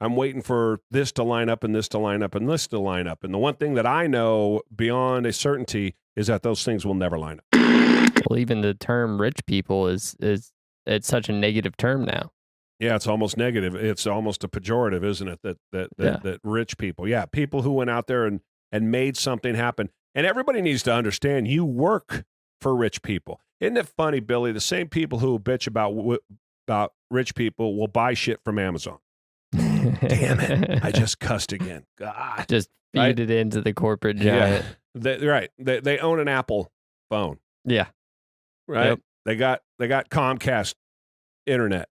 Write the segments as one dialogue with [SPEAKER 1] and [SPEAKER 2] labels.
[SPEAKER 1] I'm waiting for this to line up and this to line up and this to line up. And the one thing that I know beyond a certainty is that those things will never line up.
[SPEAKER 2] Well, even the term rich people is it's such a negative term now.
[SPEAKER 1] Yeah, it's almost negative. It's almost a pejorative, isn't it? That rich people. Yeah, people who went out there and made something happen. And everybody needs to understand you work for rich people. Isn't it funny, Billy? The same people who bitch about rich people will buy shit from Amazon. Damn it. I just cussed again. God.
[SPEAKER 2] Just feed it into the corporate giant.
[SPEAKER 1] Yeah. They own an Apple phone.
[SPEAKER 2] Yeah.
[SPEAKER 1] Right? Yep. They got Comcast internet.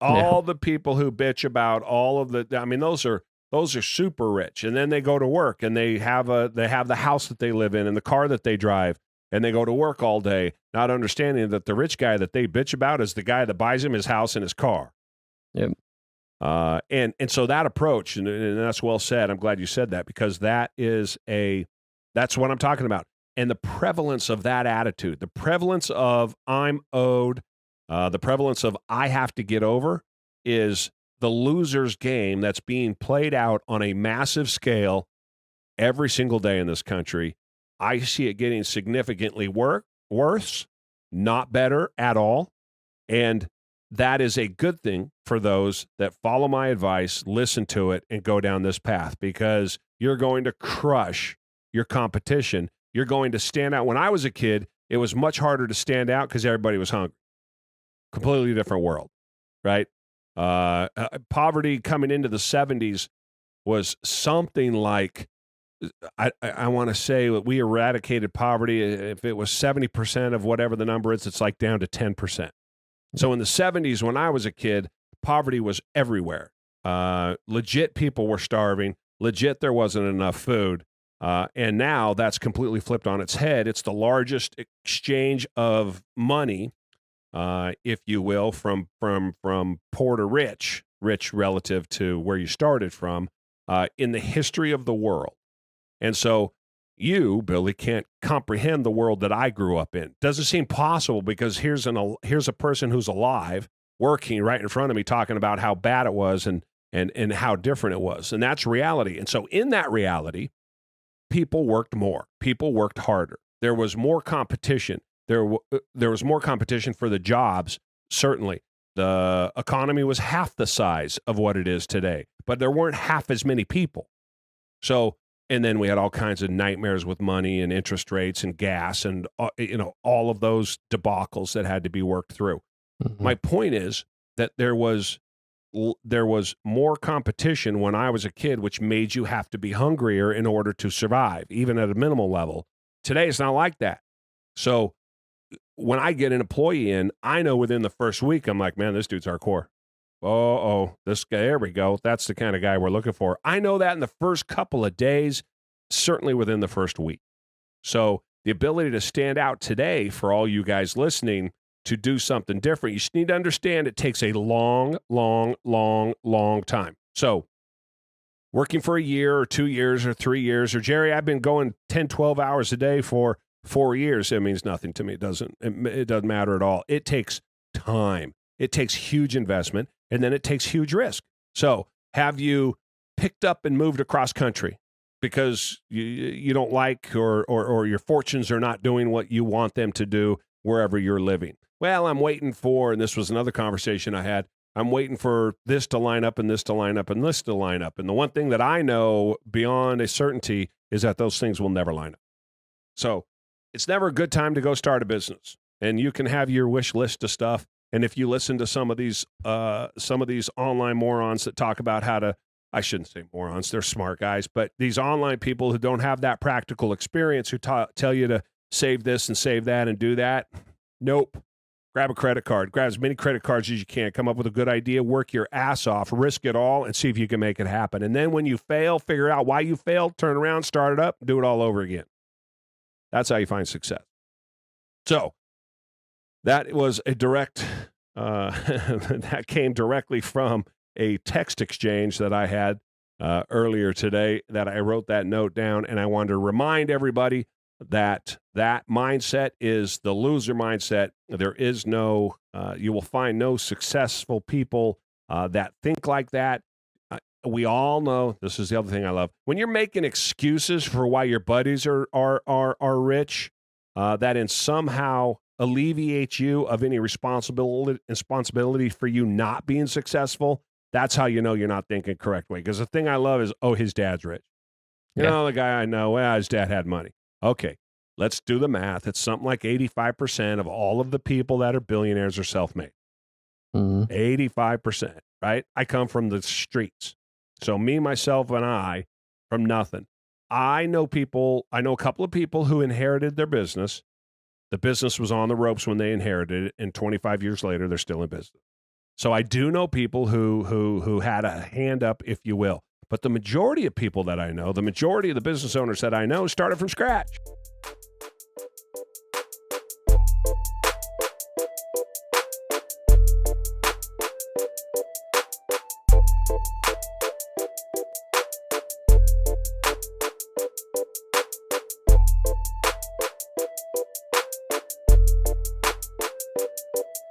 [SPEAKER 1] All the people who bitch about all of those are super rich. And then they go to work and they have the house that they live in and the car that they drive, and they go to work all day, not understanding that the rich guy that they bitch about is the guy that buys him his house and his car.
[SPEAKER 2] Yep.
[SPEAKER 1] And so that approach, and that's well said. I'm glad you said that, because that's what I'm talking about. And the prevalence of that attitude, the prevalence of I'm owed, the prevalence of I have to get over, is the loser's game that's being played out on a massive scale every single day in this country. I see it getting significantly worse, not better at all. And that is a good thing for those that follow my advice, listen to it, and go down this path, because you're going to crush your competition. You're going to stand out. When I was a kid, it was much harder to stand out because everybody was hungry. Completely different world, right? Poverty coming into the 70s was something like, I want to say that we eradicated poverty. If it was 70% of whatever the number is, it's like down to 10%. So in the 70s, when I was a kid, poverty was everywhere. Legit people were starving. Legit there wasn't enough food. And now that's completely flipped on its head. It's the largest exchange of money, if you will, from poor to rich relative to where you started from, in the history of the world. And so you, Billy, can't comprehend the world that I grew up in. Doesn't seem possible, because here's a person who's alive, working right in front of me, talking about how bad it was and how different it was. And that's reality. And so in that reality, people worked more. People worked harder. There was more competition. There was more competition for the jobs, certainly. The economy was half the size of what it is today, but there weren't half as many people. So, and then we had all kinds of nightmares with money and interest rates and gas and, all of those debacles that had to be worked through. Mm-hmm. My point is that there was more competition when I was a kid, which made you have to be hungrier in order to survive, even at a minimal level. Today, it's not like that. So when I get an employee in, I know within the first week, I'm like, man, this dude's hardcore. This guy, there we go. That's the kind of guy we're looking for. I know that in the first couple of days, certainly within the first week. So the ability to stand out today, for all you guys listening, to do something different, you just need to understand it takes a long, long, long, long time. So working for a year or 2 years or 3 years, or Jerry, I've been going 10, 12 hours a day for 4 years. It means nothing to me. It doesn't matter at all. It takes time. It takes huge investment, and then it takes huge risk. So have you picked up and moved across country because you don't like, or your fortunes are not doing what you want them to do wherever you're living? Well, I'm waiting for, and this was another conversation I had, I'm waiting for this to line up and this to line up and this to line up. And the one thing that I know beyond a certainty is that those things will never line up. So it's never a good time to go start a business. And you can have your wish list of stuff. And if you listen to some of these online morons that talk about how to, I shouldn't say morons, they're smart guys, but these online people who don't have that practical experience, who tell you to save this and save that and do that. Nope. Grab a credit card. Grab as many credit cards as you can. Come up with a good idea. Work your ass off. Risk it all and see if you can make it happen. And then when you fail, figure out why you failed, turn around, start it up, do it all over again. That's how you find success. So that was a direct, that came directly from a text exchange that I had earlier today, that I wrote that note down, and I wanted to remind everybody that mindset is the loser mindset. There is no, you will find no successful people that think like that. we all know, this is the other thing I love. When you're making excuses for why your buddies are rich, that in somehow alleviates you of any responsibility for you not being successful, that's how you know you're not thinking correct way. Because the thing I love is, oh, his dad's rich. You know, the guy I know, well, his dad had money. Okay, let's do the math. It's something like 85% of all of the people that are billionaires are self-made. 85%, right? I come from the streets. So me, myself, and I, from nothing. I know a couple of people who inherited their business. The business was on the ropes when they inherited it, and 25 years later, they're still in business. So I do know people who had a hand up, if you will. But the majority of people that I know, the majority of the business owners that I know started from scratch.